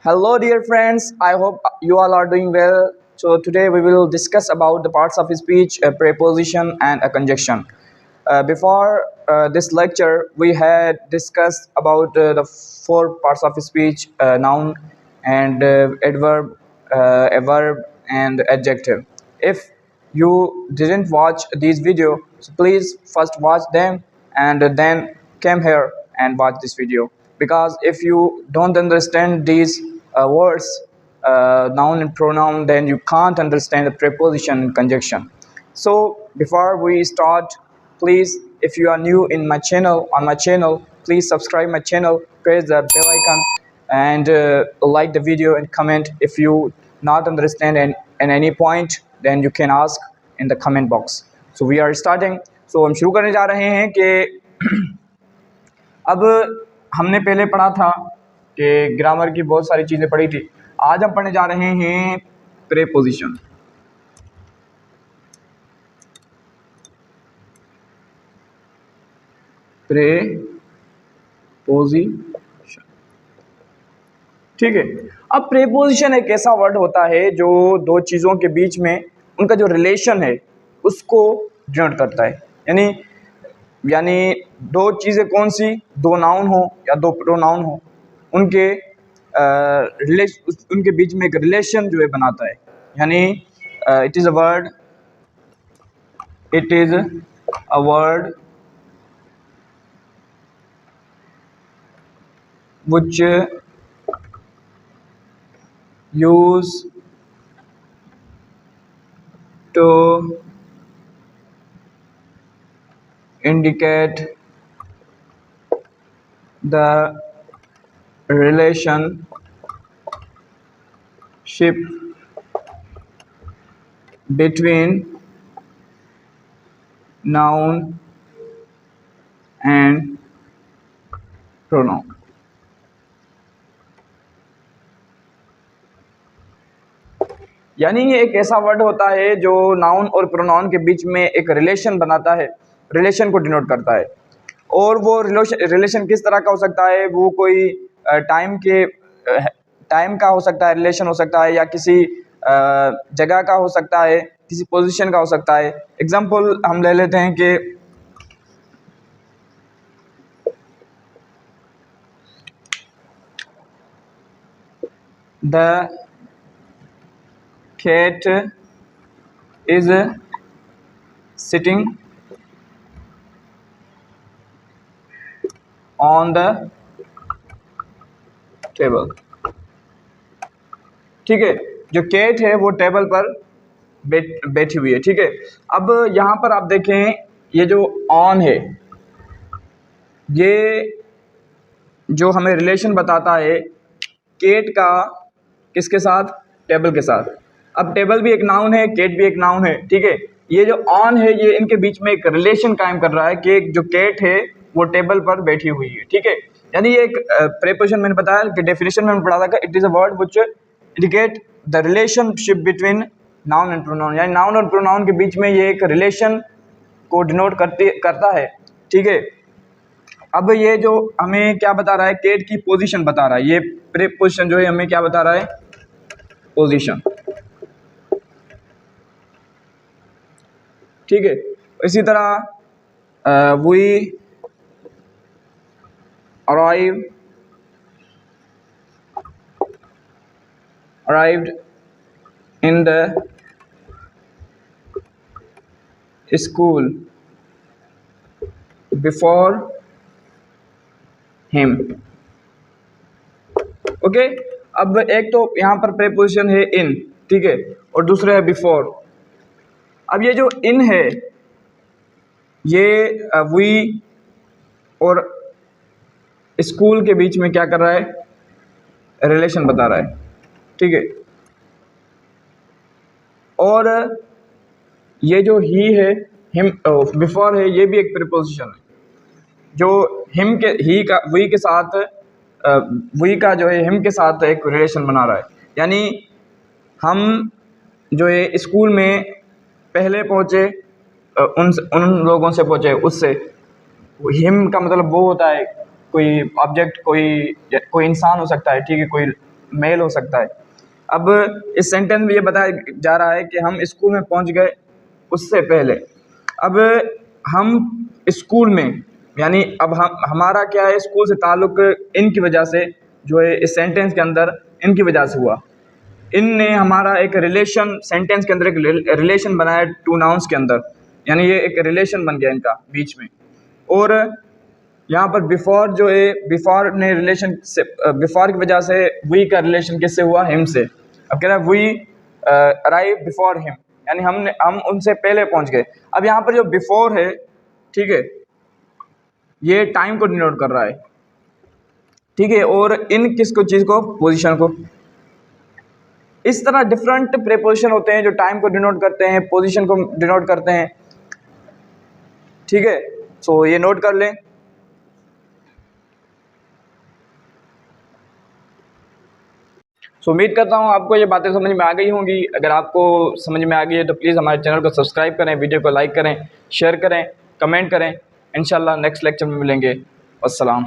Hello, dear friends. I hope you all are doing well. So today we will discuss about the parts of speech, a preposition, and a conjunction. Before this lecture, we had discussed about the four parts of speech: noun, and adverb, a verb, and adjective. If you didn't watch these videos, so please first watch them and then come here and watch this video, because if you don't understand these words, noun and pronoun, then you can't understand the preposition and conjunction. So before we start, please, if you are new in my channel, please subscribe my channel, press the bell icon, and like the video and comment. If you not understand in any point, then you can ask in the comment box. So we are starting. So हम शुरू करने जा रहे हैं कि अब हमने पहले पढ़ा था कि ग्रामर की बहुत सारी चीज़ें पढ़ी थी। आज हम पढ़ने जा रहे हैं प्रेपोजिशन। प्रेपोजिशन, ठीक है। अब प्रेपोजिशन एक ऐसा वर्ड होता है जो दो चीज़ों के बीच में उनका जो रिलेशन है उसको डिनोट करता है। यानी दो चीज़ें कौन सी, दो नाउन हो या दो प्रोनाउन हो, उनके उनके बीच में एक रिलेशन जो है बनाता है। यानी it is a word which use to indicate the relationship between noun and pronoun। यानी ये एक ऐसा वर्ड होता है जो नाउन और प्रोनाउन के बीच में एक रिलेशन बनाता है, रिलेशन को डिनोट करता है। और वो रिलेशन किस तरह का हो सकता है, वो कोई टाइम का हो सकता है, रिलेशन हो सकता है, या किसी जगह का हो सकता है, किसी पोजीशन का हो सकता है। एग्जांपल हम ले लेते हैं कि the cat is sitting on the table, ठीक है। जो कैट है वो टेबल पर बैठी हुई है, ठीक है। अब यहाँ पर आप देखें, ये जो ऑन है, ये जो हमें रिलेशन बताता है कैट का किसके साथ, टेबल के साथ। अब टेबल भी एक नाउन है, कैट भी एक नाउन है, ठीक है। ये जो ऑन है ये इनके बीच में एक रिलेशन कायम कर रहा है कि जो कैट है वो टेबल पर बैठी हुई है, ठीक है। यानी ये एक प्रेपोजिशन मैंने बताया कि डेफिनेशन में पढ़ा था कि it is a word which indicate the relationship between noun and pronoun. यानी नाउन और प्रोनाउन के बीच में ये एक रिलेशन को डिनोट करता है, ठीक है। अब ये जो हमें क्या बता रहा है, कैट की पोजीशन बता रहा है। ये प्रेपोजिशन जो है हमें क्या बता रहा है, पोजीशन, ठीक है। इसी तरह we arrived in the school before him, okay. अब एक तो यहाँ पर प्रेपोजिशन है इन, ठीक है, और दूसरा है बिफोर। अब ये जो इन है ये वी और स्कूल के बीच में क्या कर रहा है, रिलेशन बता रहा है, ठीक है। और ये जो ही है, हिम, बिफोर है, ये भी एक प्रीपोजिशन है जो हिम के, ही का, वी के साथ, वी का जो है हिम के साथ एक रिलेशन बना रहा है। यानी हम जो है स्कूल में पहले पहुँचे, उन लोगों से पहुँचे, उससे। हिम का मतलब वो होता है कोई ऑब्जेक्ट, कोई इंसान हो सकता है, ठीक है, कोई मेल हो सकता है। अब इस सेंटेंस में ये बताया जा रहा है कि हम स्कूल में पहुंच गए उससे पहले। अब हम स्कूल में, यानी अब हमारा क्या है, स्कूल से ताल्लुक़ इनकी वजह से जो है इस सेंटेंस के अंदर इनकी वजह से हुआ। इनने हमारा एक रिलेशन, सेंटेंस के अंदर एक रिलेशन बनाया टू नाउन्स के अंदर, यानी ये एक रिलेशन बन गया इनका बीच में। और यहाँ पर बिफोर जो है, बिफोर ने रिलेशन से, बिफोर की वजह से वी का रिलेशन किससे हुआ, हिम से। अब कह रहा है वी अराइव बिफोर हिम, यानी हम उनसे पहले पहुंच गए। अब यहाँ पर जो बिफोर है, ठीक है, ये टाइम को डिनोट कर रहा है, ठीक है, और इन किसको, चीज़ को, पोजीशन को। इस तरह डिफरेंट प्रीपोजिशन होते हैं जो टाइम को डिनोट करते हैं, पोजीशन को डिनोट करते हैं, ठीक है। सो ये नोट कर लें। उम्मीद करता हूँ आपको ये बातें समझ में आ गई होंगी। अगर आपको समझ में आ गई है तो प्लीज़ हमारे चैनल को सब्सक्राइब करें, वीडियो को लाइक करें, शेयर करें, कमेंट करें। इंशाल्लाह नेक्स्ट लेक्चर में मिलेंगे। अस्सलाम।